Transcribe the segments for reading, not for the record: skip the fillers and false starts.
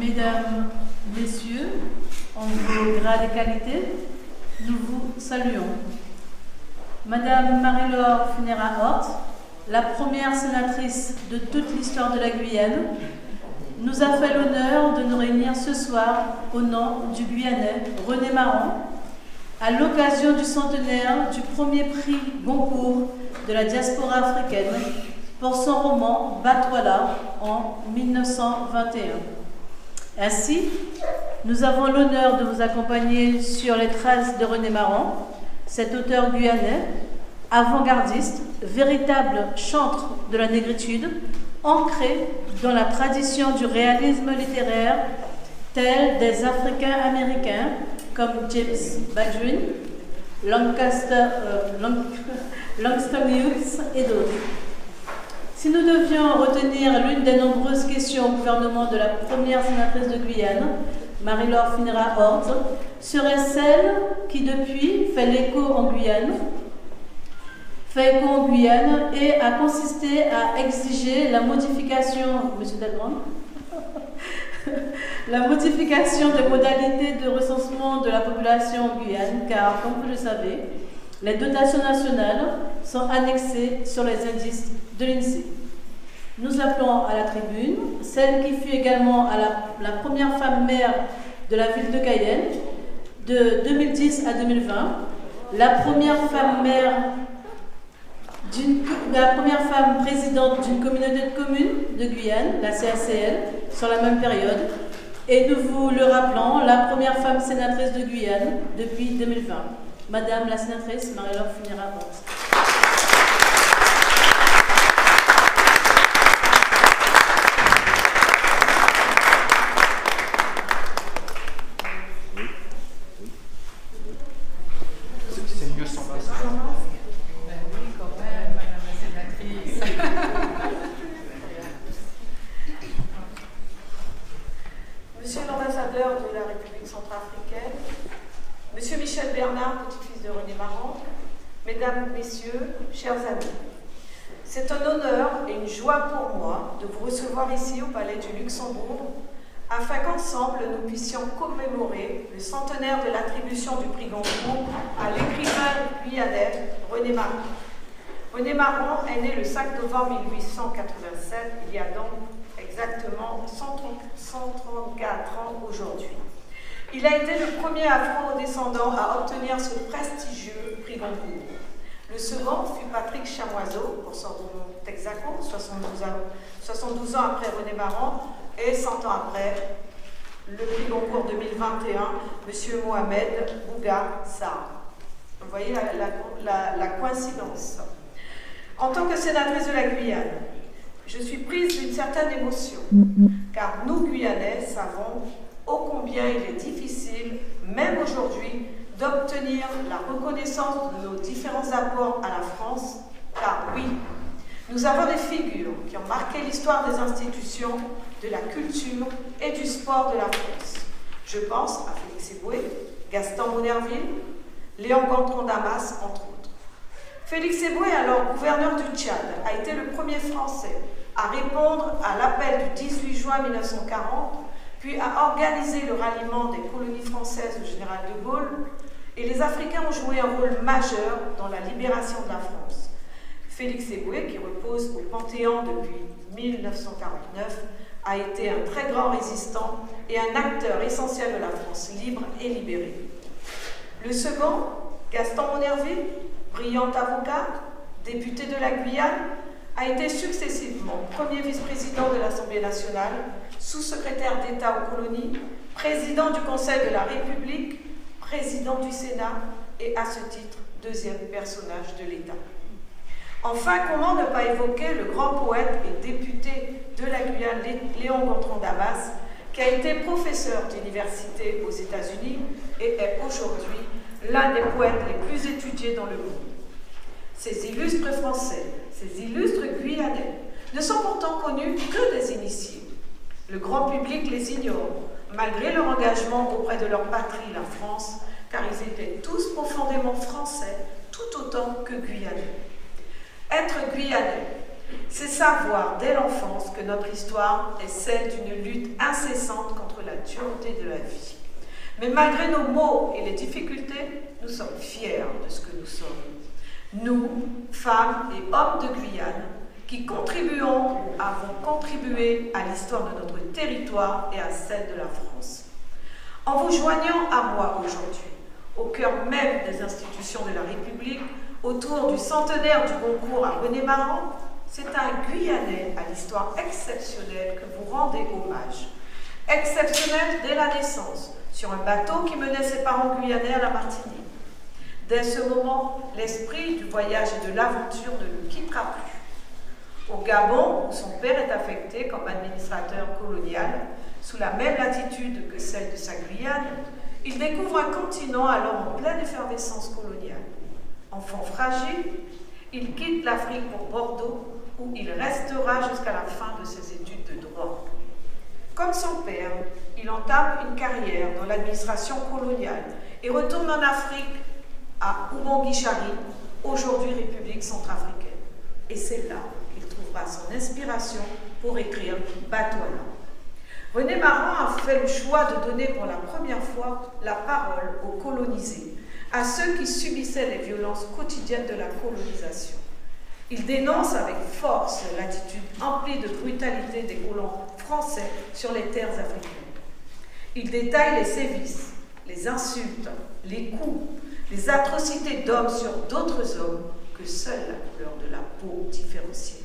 Mesdames, Messieurs, en vos grades et qualités, nous vous saluons. Madame Marie-Laure Phinera-Horth, la première sénatrice de toute l'histoire de la Guyane, nous a fait l'honneur de nous réunir ce soir au nom du Guyanais René Marron, à l'occasion du centenaire du premier prix Goncourt de la diaspora africaine pour son roman Batouala en 1921. Ainsi, nous avons l'honneur de vous accompagner sur les traces de René Marron, cet auteur guyanais, avant-gardiste, véritable chantre de la négritude, ancré dans la tradition du réalisme littéraire tel des Africains américains comme James Baldwin, Langston Hughes et d'autres. Si nous devions retenir l'une des nombreuses questions au gouvernement de la première sénatrice de Guyane, Marie-Laure Phinera-Horth, serait celle qui depuis fait écho en Guyane et a consisté à exiger la modification, Monsieur Delgrand, la modification des modalités de recensement de la population en Guyane, car, comme vous le savez, les dotations nationales sont annexées sur les indices de l'INSEE. Nous appelons à la tribune celle qui fut également la première femme maire de la ville de Cayenne de 2010 à 2020, la première femme présidente d'une communauté de communes de Guyane, la CACL, sur la même période, et nous vous le rappelons, la première femme sénatrice de Guyane depuis 2020. Madame la sénatrice Marie-Laure Phinera-Horth. Monsieur l'ambassadeur de la République centrafricaine, Monsieur Michel Bernard, petit-fils de René Marron, Mesdames, Messieurs, chers amis, c'est un honneur et une joie pour moi de vous recevoir ici au Palais du Luxembourg afin qu'ensemble nous puissions commémorer le centenaire de l'attribution du prix Goncourt à l'écrivain guyanais René Marron. René Marron est né le 5 novembre 1887, il y a donc exactement 134 ans aujourd'hui. Il a été le premier afro-descendant à obtenir ce prestigieux prix Goncourt. Le second fut Patrick Chamoiseau pour son roman Texaco, 72 ans après René Marron, et 100 ans après le prix Goncourt 2021, M. Mohamed Bouga Sarr. Vous voyez la coïncidence. En tant que sénatrice de la Guyane, je suis prise d'une certaine émotion, car nous, Guyanais, savons ô combien il est difficile, même aujourd'hui, d'obtenir la reconnaissance de nos différents apports à la France, car oui, nous avons des figures qui ont marqué l'histoire des institutions, de la culture et du sport de la France. Je pense à Félix Éboué, Gaston Monnerville, Léon Gontran-Damas, entre autres. Félix Éboué, alors gouverneur du Tchad, a été le premier Français à répondre à l'appel du 18 juin 1940, puis à organiser le ralliement des colonies françaises au général de Gaulle, et les Africains ont joué un rôle majeur dans la libération de la France. Félix Éboué, qui repose au Panthéon depuis 1949, a été un très grand résistant et un acteur essentiel de la France libre et libérée. Le second, Gaston Monnerville, brillant avocat, député de la Guyane, a été successivement premier vice-président de l'Assemblée nationale, sous-secrétaire d'État aux colonies, président du Conseil de la République, président du Sénat et, à ce titre, deuxième personnage de l'État. Enfin, comment ne pas évoquer le grand poète et député de la Guyane, Léon Gontran-Damas, qui a été professeur d'université aux États-Unis et est aujourd'hui l'un des poètes les plus étudiés dans le monde. Ces illustres Français, ces illustres Guyanais, ne sont pourtant connus que des initiés. Le grand public les ignore, malgré leur engagement auprès de leur patrie, la France, car ils étaient tous profondément français, tout autant que Guyanais. Être Guyanais, C'est savoir dès l'enfance que notre histoire est celle d'une lutte incessante contre la dureté de la vie. Mais malgré nos maux et les difficultés, nous sommes fiers de ce que nous sommes. Nous, femmes et hommes de Guyane, qui avons contribué à l'histoire de notre territoire et à celle de la France. En vous joignant à moi aujourd'hui, au cœur même des institutions de la République, autour du centenaire du Goncourt à René Marant, c'est un Guyanais à l'histoire exceptionnelle que vous rendez hommage. Exceptionnel dès la naissance, sur un bateau qui menait ses parents guyanais à la Martinique. Dès ce moment, l'esprit du voyage et de l'aventure ne le quittera plus. Au Gabon, où son père est affecté comme administrateur colonial, sous la même latitude que celle de sa Guyane, il découvre un continent alors en pleine effervescence coloniale. Enfant fragile, il quitte l'Afrique pour Bordeaux, où il restera jusqu'à la fin de ses études de droit. Comme son père, il entame une carrière dans l'administration coloniale et retourne en Afrique à Ubangui-Chari, aujourd'hui République centrafricaine. Et c'est là qu'il trouvera son inspiration pour écrire Batouala. René Marant a fait le choix de donner pour la première fois la parole aux colonisés, à ceux qui subissaient les violences quotidiennes de la colonisation. Il dénonce avec force l'attitude emplie de brutalité des colons français sur les terres africaines. Il détaille les sévices, les insultes, les coups, les atrocités d'hommes sur d'autres hommes que seule la couleur de la peau différenciait.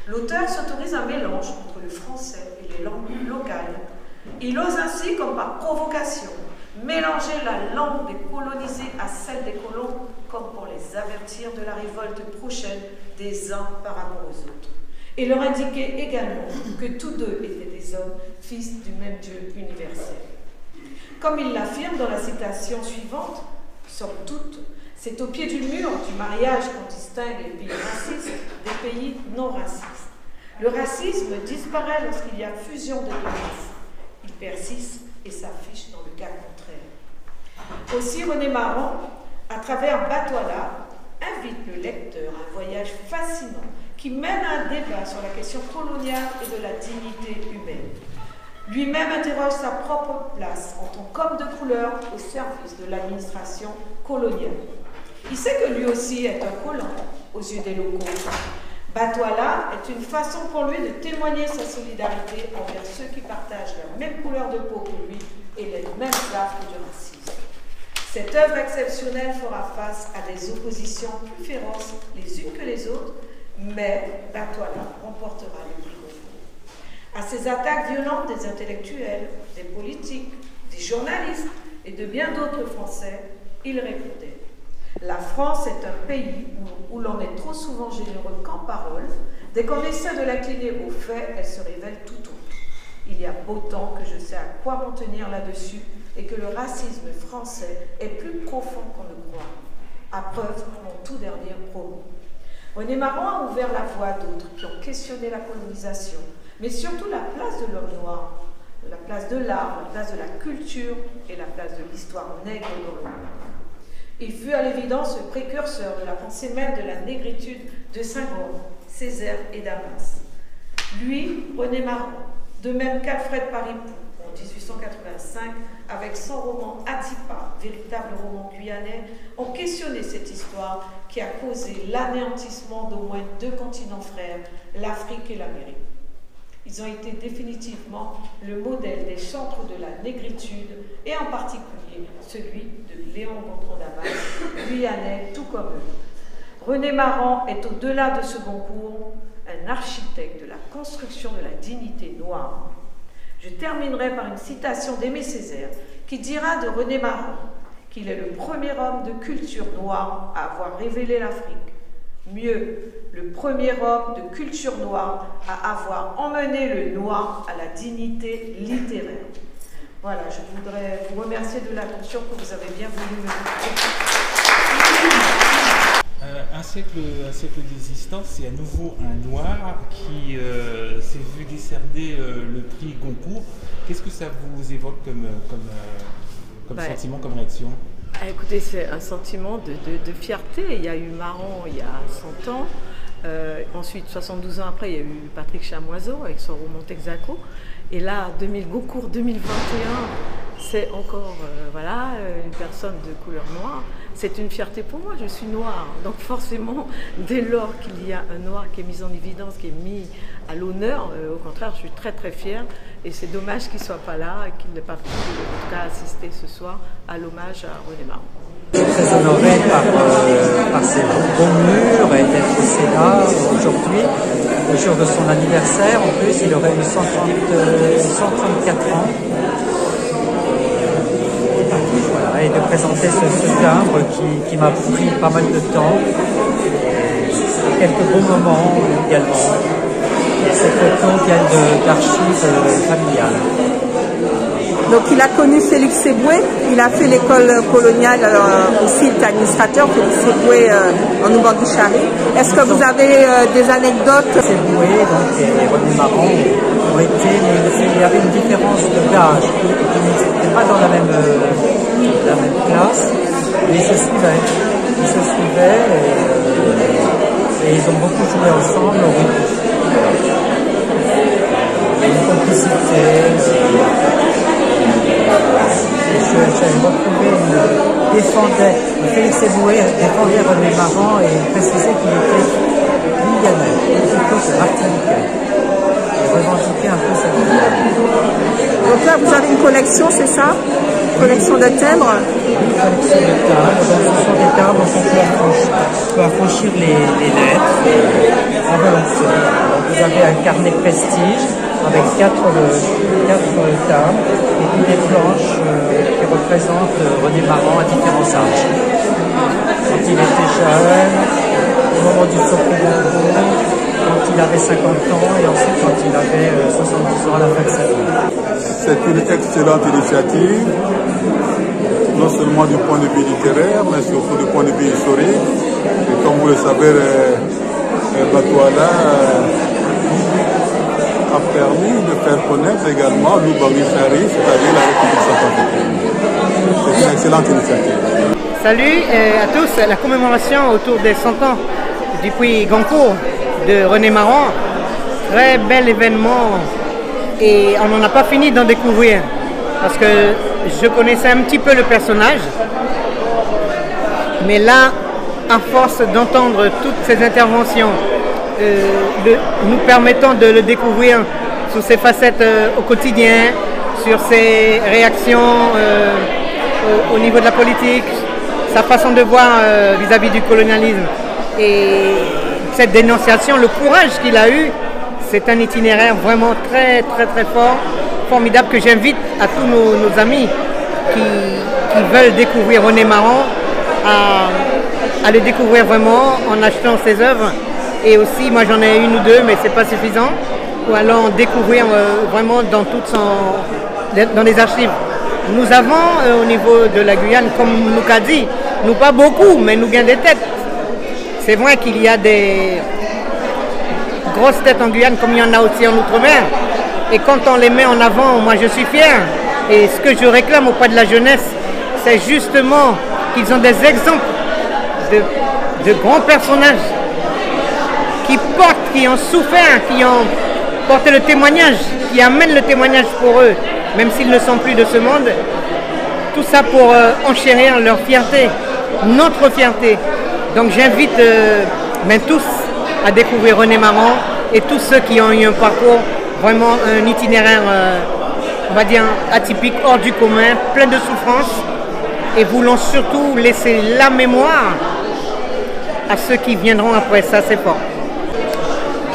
L'auteur s'autorise un mélange entre le français et les langues locales. Il ose ainsi, comme par provocation, mélanger la langue des colonisés à celle des colons, comme pour les avertir de la révolte prochaine des uns par rapport aux autres. Et leur indiquer également que tous deux étaient des hommes, fils du même Dieu universel. Comme il l'affirme dans la citation suivante, somme toute, c'est au pied du mur du mariage qu'on distingue les pays racistes des pays non racistes. Le racisme disparaît lorsqu'il y a fusion des deux races. Il persiste et s'affiche dans le cas contraire. Aussi, René Marant, à travers Batouala, invite le lecteur à un voyage fascinant qui mène à un débat sur la question coloniale et de la dignité humaine. Lui-même interroge sa propre place en tant qu'homme de couleur au service de l'administration coloniale. Il sait que lui aussi est un colon aux yeux des locaux. Batouala est une façon pour lui de témoigner sa solidarité envers ceux qui partagent la même couleur de peau que lui et les mêmes affres du racisme. Cette œuvre exceptionnelle fera face à des oppositions plus féroces les unes que les autres, mais Batouala remportera le prix. À ces attaques violentes des intellectuels, des politiques, des journalistes et de bien d'autres Français, il répondait: la France est un pays où l'on est trop souvent généreux qu'en parole. Dès qu'on essaie de l'incliner aux faits, elle se révèle tout autre. Il y a beau temps que je sais à quoi m'en tenir là-dessus et que le racisme français est plus profond qu'on ne croit. À preuve, mon tout dernier promo. René Marant a ouvert la voie à d'autres qui ont questionné la colonisation, mais surtout la place de l'homme noir, la place de l'art, la place de la culture et la place de l'histoire nègre dans le monde. Il fut à l'évidence le précurseur de la pensée même de la négritude de Senghor, Césaire et Damas. Lui, René Marant, de même qu'Alfred Paripou en 1885, avec son roman Atipa, véritable roman guyanais, ont questionné cette histoire qui a causé l'anéantissement d'au moins deux continents frères, l'Afrique et l'Amérique. Ils ont été définitivement le modèle des chantres de la négritude et en particulier celui de Léon Gontran Damas, guyanais tout comme eux. René Marant est au-delà de ce Goncourt un architecte de la construction de la dignité noire. Je terminerai par une citation d'Aimé Césaire qui dira de René Marant qu'il est le premier homme de culture noire à avoir révélé l'Afrique. Mieux, le premier homme de culture noire à avoir emmené le noir à la dignité littéraire. Voilà, je voudrais vous remercier de l'attention que vous avez bien voulu me donner. Un siècle d'existence, c'est à nouveau un noir qui s'est vu décerner le prix Goncourt. Qu'est-ce que ça vous évoque comme sentiment, comme réaction? Écoutez, c'est un sentiment de fierté. Il y a eu Marant il y a 100 ans. Ensuite, 72 ans après, il y a eu Patrick Chamoiseau avec son roman Texaco. Et là, Goncourt 2021, c'est encore voilà, une personne de couleur noire. C'est une fierté pour moi, je suis noire. Donc forcément, dès lors qu'il y a un noir qui est mis en évidence, qui est mis à l'honneur, au contraire, je suis très très fière. Et c'est dommage qu'il ne soit pas là et qu'il n'ait pas pu en tout cas assister ce soir à l'hommage à René Marron. Je suis très honoré par ces beaux murs et d'être au Sénat aujourd'hui, le jour de son anniversaire. En plus, il aurait eu 134 ans. Voilà, et de présenter ce timbre qui m'a pris pas mal de temps. Quelques beaux moments également. Et ces photos viennent d'archives familiales. Donc il a connu Félix Éboué, il a fait l'école coloniale, aussi il était administrateur, Félix Éboué en Oubangui-Chari. Est-ce que vous avez des anecdotes? Félix Éboué et René Marron ont été, mais il y avait une différence d'âge. Ils n'étaient pas dans la même classe, mais ils se suivaient. Et ils ont beaucoup joué ensemble au rugby. Une complicité. J'ai retrouvé Félix Éboué défendait René Marron et précisait qu'il était guyanais, plutôt que martiniquais. Il revendiquait un peu sa vie. Donc là, vous avez une collection, c'est ça? Collection de timbres? Une collection de timbres. Donc, ce sont des timbres qu'on peut affranchir les lettres en volonté. Vous avez un carnet prestige avec 4 timbres et puis des planches qui représentent René Marron à différents âges. Quand il était jeune, au moment du Sopron Goncourt, quand il avait 50 ans et ensuite quand il avait 70 ans à la fin de sa vie. C'est une excellente initiative, non seulement du point de vue littéraire, mais surtout du point de vue historique. Et comme vous le savez, Batouala a permis de faire connaître également l'Oubangui-Chari, c'est-à-dire la République centrafricaine. C'est une excellente initiative. Salut à tous, la commémoration autour des 100 ans du puits Goncourt de René Marron, très bel événement et on n'en a pas fini d'en découvrir parce que je connaissais un petit peu le personnage, mais là, à force d'entendre toutes ces interventions, nous permettant de le découvrir sous ses facettes au quotidien, sur ses réactions au niveau de la politique, sa façon de voir vis-à-vis du colonialisme et cette dénonciation, le courage qu'il a eu, c'est un itinéraire vraiment très très très fort, formidable, que j'invite à tous nos amis qui veulent découvrir René Marron à le découvrir vraiment en achetant ses œuvres. Et aussi, moi j'en ai une ou deux, mais c'est pas suffisant, ou allant découvrir vraiment dans les archives. Nous avons au niveau de la Guyane, comme nous qu'a dit, nous pas beaucoup, mais nous gagnons des têtes. C'est vrai qu'il y a des grosses têtes en Guyane, comme il y en a aussi en Outre-mer. Et quand on les met en avant, moi je suis fier. Et ce que je réclame auprès de la jeunesse, c'est justement qu'ils ont des exemples de grands personnages qui ont souffert, qui ont porté le témoignage, qui amènent le témoignage pour eux, même s'ils ne sont plus de ce monde. Tout ça pour enchérir leur fierté, notre fierté. Donc j'invite tous à découvrir René Marron et tous ceux qui ont eu un parcours, vraiment un itinéraire, on va dire, atypique, hors du commun, plein de souffrances, et voulant surtout laisser la mémoire à ceux qui viendront après. Ça, c'est fort.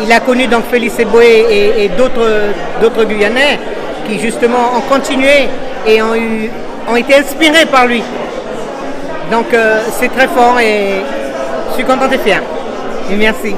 Il a connu donc Félix Éboué et d'autres Guyanais qui justement ont continué et ont été inspirés par lui. Donc c'est très fort et je suis contente et fière. Et merci.